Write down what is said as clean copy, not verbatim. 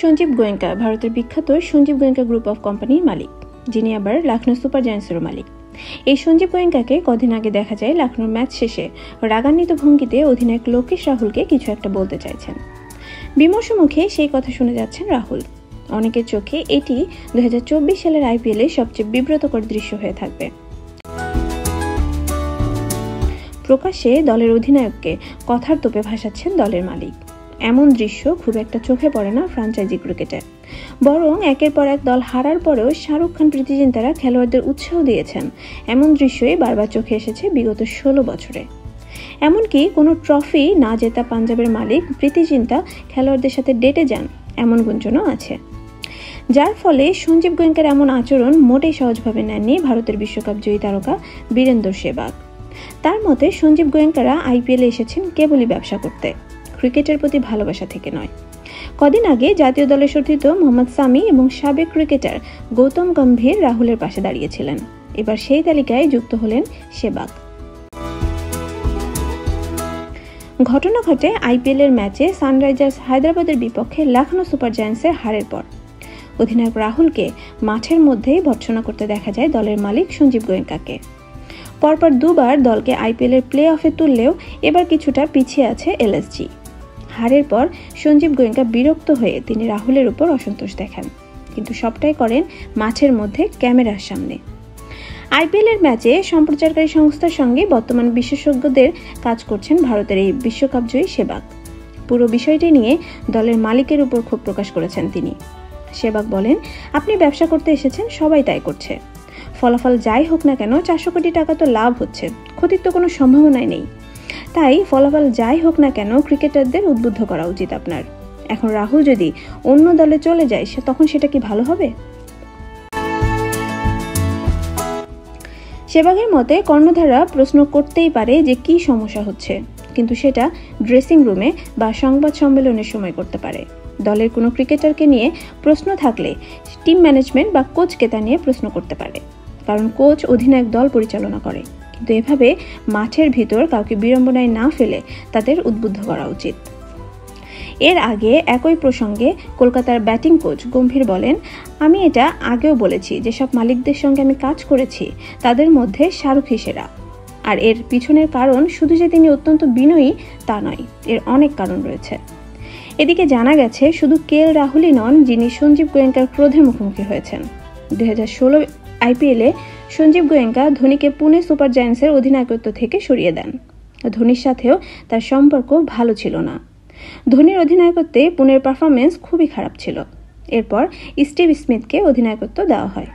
সঞ্জীব গোয়েঙ্কা ভারতের বিখ্যাত Sanjeev Goenka group of কোম্পানির মালিক, যিনি আবার লখনৌ সুপার জায়ান্টসেরও মালিক। এই সঞ্জীব গোয়েঙ্কাকে কদিন আগে দেখা যায় লখনৌর ম্যাচ শেষে রাগান্বিত ভঙ্গিতে অধিনায়ক লোকেশ রাহুলকে কিছু একটা বলতে চাইছেন। বিমর্ষ মুখে সেই কথা শুনে যাচ্ছেন রাহুল। অনেকের চোখে এটি 2024 সালের IPL এর সবচেয়ে বিব্রতকর দৃশ্য হয়ে থাকবে। প্রকাশ্যে দলের অধিনায়ককে কথার তোপে ভাসাচ্ছেন দলের মালিক। এমন দৃশ্য খুব একটা চোখে পড়ে না ফ্র্যাঞ্চাইজি ক্রিকেটে, বরং একের পর এক দল হারার পরেও শাহরুখ খান প্রীতি জিন্তারা খেলোয়াড়দের উৎসাহ দিয়েছেন, এমন দৃশ্যই বারবার চোখে এসেছে বিগত 16 বছরে। এমনকি কোনো ট্রফি না জেতা পাঞ্জাবের মালিক প্রীতি জিন্তা খেলোয়াড়দের সাথে ডেটে যান, এমন গুঞ্জনও আছে। যার ফলে সঞ্জীব গোয়েঙ্কার এমন আচরণ মোটেই সহজভাবে নেননি ভারতের বিশ্বকাপ জয়ী তারকা বীরেন্দর সেহবাগ। তার মতে সঞ্জীব গোয়েঙ্কারা IPL এ এসেছেন কেবলই ব্যবসা করতে, ক্রিকেটের প্রতি ভালোবাসা থেকে নয়। কদিন আগে জাতীয় দলে সতীর্থ মোহাম্মদ সামি এবং সাবেক ক্রিকেটার গৌতম গম্ভীর রাহুলের পাশে দাঁড়িয়েছিলেন। এবার সেই তালিকায় যুক্ত হলেন সেহবাগ। ঘটনা ঘটে IPL এর ম্যাচে সানরাইজার্স হায়দ্রাবাদের বিপক্ষে লখনৌ সুপার জায়ান্টসের হারের পর। অধিনায়ক রাহুলকে মাঠের মধ্যেই ভর্ৎসনা করতে দেখা যায় দলের মালিক সঞ্জীব গোয়েঙ্কাকে। পরপর দুবার দলকে IPL এর প্লে অফে তুললেও এবার কিছুটা পিছিয়ে আছে LSG। হারের পর সঞ্জীব গোয়েঙ্কা বিরক্ত হয়ে তিনি রাহুলের উপর অসন্তোষ দেখান, কিন্তু সবটাই করেন মাঠের মধ্যে ক্যামেরার সামনে। IPL এর ম্যাচে সম্প্রচারকারী সংস্থার সঙ্গে বর্তমান বিশেষজ্ঞদের কাজ করছেন ভারতের এই বিশ্বকাপ জয়ী সেহবাগ। পুরো বিষয়টি নিয়ে দলের মালিকের উপর ক্ষোভ প্রকাশ করেছেন তিনি। সেহবাগ বলেন, আপনি ব্যবসা করতে এসেছেন, সবাই তাই করছে। ফলাফল যাই হোক না কেন 400 কোটি টাকা তো লাভ হচ্ছে, ক্ষতির তো কোনো সম্ভাবনাই নেই। তাই ফলাফল যাই হোক না কেন ক্রিকেটারদের উদ্বুদ্ধ করা উচিত আপনার। এখন রাহুল যদি অন্য দলে চলে যায় তখন সেটা কি ভালো হবে? সেহবাগের মতে কর্ণধাররা প্রশ্ন করতেই পারে যে কি সমস্যা হচ্ছে, কিন্তু সেটা ড্রেসিং রুমে বা সংবাদ সম্মেলনের সময় করতে পারে। দলের কোনো ক্রিকেটারকে নিয়ে প্রশ্ন থাকলে টিম ম্যানেজমেন্ট বা কোচকে তা নিয়ে প্রশ্ন করতে পারে, কারণ কোচ অধিনায়ক দল পরিচালনা করে। কিন্তু এভাবে মাঠের ভিতর কাউকে বিড়ম্বনায় না ফেলে তাদের উদ্বুদ্ধ করা উচিত। এর আগে একই প্রসঙ্গে কলকাতার ব্যাটিং কোচ গম্ভীর বলেন, আমি এটা আগেও বলেছি, যেসব মালিকদের সঙ্গে আমি কাজ করেছি তাদের মধ্যে শাহরুখই সেরা। আর এর পিছনের কারণ শুধু যে তিনি অত্যন্ত বিনয়ী তা নয়, এর অনেক কারণ রয়েছে। এদিকে জানা গেছে শুধু KL রাহুলই নন যিনি সঞ্জীব গোয়েঙ্কার ক্রোধের মুখোমুখি হয়েছেন। 2016 IPL এ সঞ্জীব গোয়েঙ্কা ধোনিকে পুনে সুপার জায়ান্টসের অধিনায়কত্ব থেকে সরিয়ে দেন। ধোনির সাথেও তার সম্পর্ক ভালো ছিল না। ধোনির অধিনায়কত্বে পুনের পারফরমেন্স খুবই খারাপ ছিল। এরপর স্টিভ স্মিথকে অধিনায়কত্ব দেওয়া হয়।